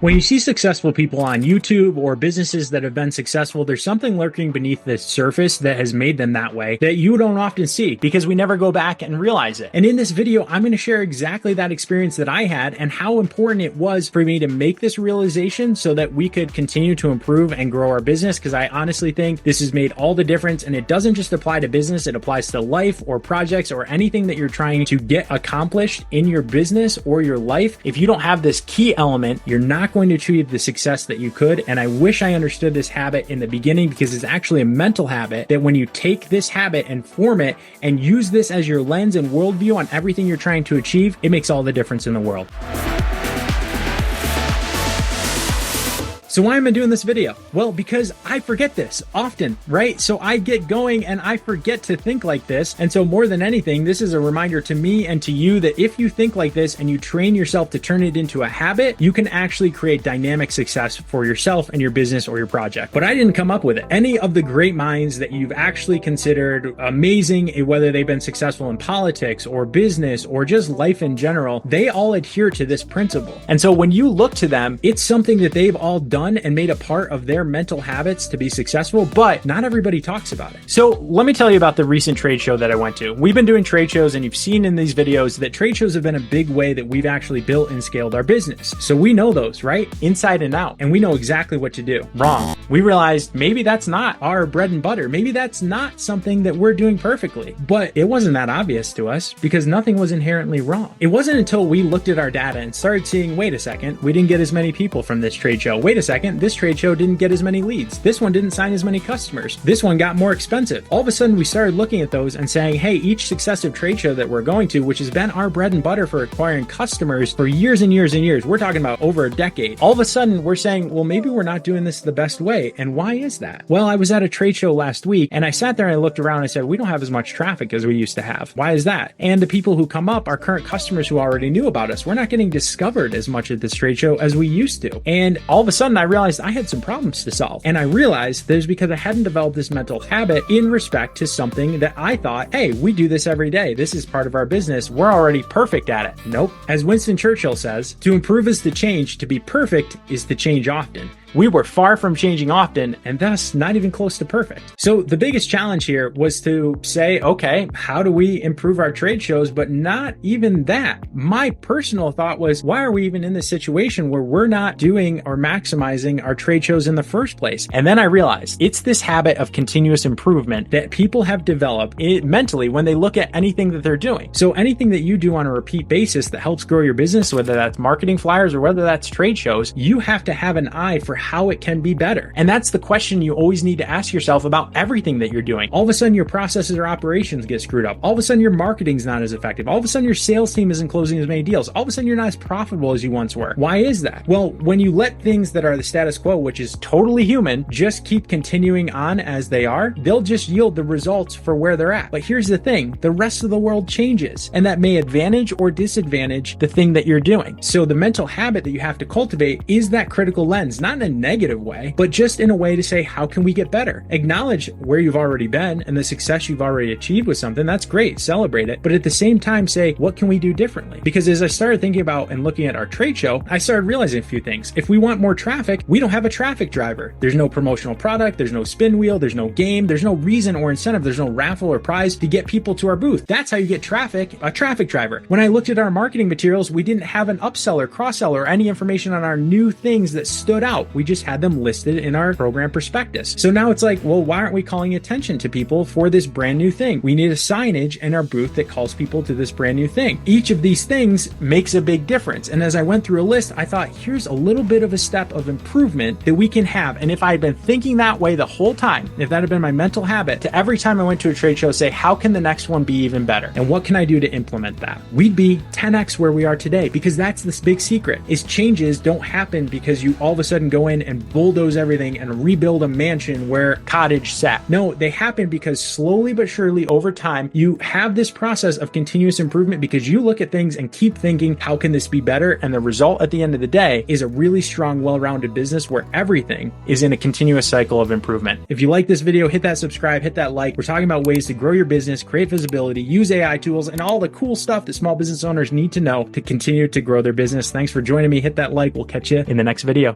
When you see successful people on YouTube or businesses that have been successful, there's something lurking beneath the surface that has made them that way that you don't often see because we never go back and realize it. And in this video, I'm going to share exactly that experience that I had and how important it was for me to make this realization so that we could continue to improve and grow our business, because I honestly think this has made all the difference. And it doesn't just apply to business, it applies to life or projects or anything that you're trying to get accomplished in your business or your life. If you don't have this key element, you're not going to achieve the success that you could. And I wish I understood this habit in the beginning, because it's actually a mental habit that when you take this habit and form it and use this as your lens and worldview on everything you're trying to achieve, it makes all the difference in the world. So why am I doing this video? Well, because I forget this often, right? So I get going and I forget to think like this. And so more than anything, this is a reminder to me and to you that if you think like this and you train yourself to turn it into a habit, you can actually create dynamic success for yourself and your business or your project. But I didn't come up with it. Any of the great minds that you've actually considered amazing, whether they've been successful in politics or business or just life in general, they all adhere to this principle. And so when you look to them, it's something that they've all done and made a part of their mental habits to be successful, but not everybody talks about it. So let me tell you about the recent trade show that I went to. We've been doing trade shows, and you've seen in these videos that trade shows have been a big way that we've actually built and scaled our business. So we know those, right? Inside and out. And we know exactly what to do. Wrong. We realized maybe that's not our bread and butter. Maybe that's not something that we're doing perfectly. But it wasn't that obvious to us because nothing was inherently wrong. It wasn't until we looked at our data and started seeing, wait a second, we didn't get as many people from this trade show. Wait a second, this trade show didn't get as many leads. This one didn't sign as many customers. This one got more expensive. All of a sudden, we started looking at those and saying, hey, each successive trade show that we're going to, which has been our bread and butter for acquiring customers for years and years and years, we're talking about over a decade. All of a sudden, we're saying, well, maybe we're not doing this the best way. And why is that? Well, I was at a trade show last week and I sat there and I looked around and I said, we don't have as much traffic as we used to have. Why is that? And the people who come up are current customers who already knew about us. We're not getting discovered as much at this trade show as we used to. And all of a sudden, I realized I had some problems to solve. And I realized that it's because I hadn't developed this mental habit in respect to something that I thought, hey, we do this every day. This is part of our business. We're already perfect at it. Nope. As Winston Churchill says, to improve is to change. To be perfect is to change often. We were far from changing often and thus not even close to perfect. So the biggest challenge here was to say, okay, how do we improve our trade shows? But not even that. My personal thought was, why are we even in this situation where we're not doing or maximizing our trade shows in the first place? And then I realized it's this habit of continuous improvement that people have developed mentally when they look at anything that they're doing. So anything that you do on a repeat basis that helps grow your business, whether that's marketing flyers or whether that's trade shows, you have to have an eye for how it can be better. And that's the question you always need to ask yourself about everything that you're doing. All of a sudden, your processes or operations get screwed up. All of a sudden, your marketing's not as effective. All of a sudden, your sales team isn't closing as many deals. All of a sudden, you're not as profitable as you once were. Why is that? Well, when you let things that are the status quo, which is totally human, just keep continuing on as they are, they'll just yield the results for where they're at. But here's the thing, the rest of the world changes, and that may advantage or disadvantage the thing that you're doing. So the mental habit that you have to cultivate is that critical lens, not in a negative way, but just in a way to say, how can we get better? Acknowledge where you've already been and the success you've already achieved with something. That's great. Celebrate it. But at the same time, say, what can we do differently? Because as I started thinking about and looking at our trade show, I started realizing a few things. If we want more traffic, we don't have a traffic driver. There's no promotional product. There's no spin wheel. There's no game. There's no reason or incentive. There's no raffle or prize to get people to our booth. That's how you get traffic, a traffic driver. When I looked at our marketing materials, we didn't have an upsell or cross-sell or any information on our new things that stood out. We just had them listed in our program prospectus. So now it's like, well, why aren't we calling attention to people for this brand new thing? We need a signage in our booth that calls people to this brand new thing. Each of these things makes a big difference. And as I went through a list, I thought, here's a little bit of a step of improvement that we can have. And if I had been thinking that way the whole time, if that had been my mental habit, to every time I went to a trade show, say, how can the next one be even better? And what can I do to implement that? We'd be 10x where we are today, because that's this big secret, is changes don't happen because you all of a sudden go in and bulldoze everything and rebuild a mansion where cottage sat. No, they happen because slowly but surely over time, you have this process of continuous improvement because you look at things and keep thinking, how can this be better? And the result at the end of the day is a really strong, well-rounded oriented business where everything is in a continuous cycle of improvement. If you like this video, hit that subscribe, hit that like. We're talking about ways to grow your business, create visibility, use AI tools, and all the cool stuff that small business owners need to know to continue to grow their business. Thanks for joining me. Hit that like. We'll catch you in the next video.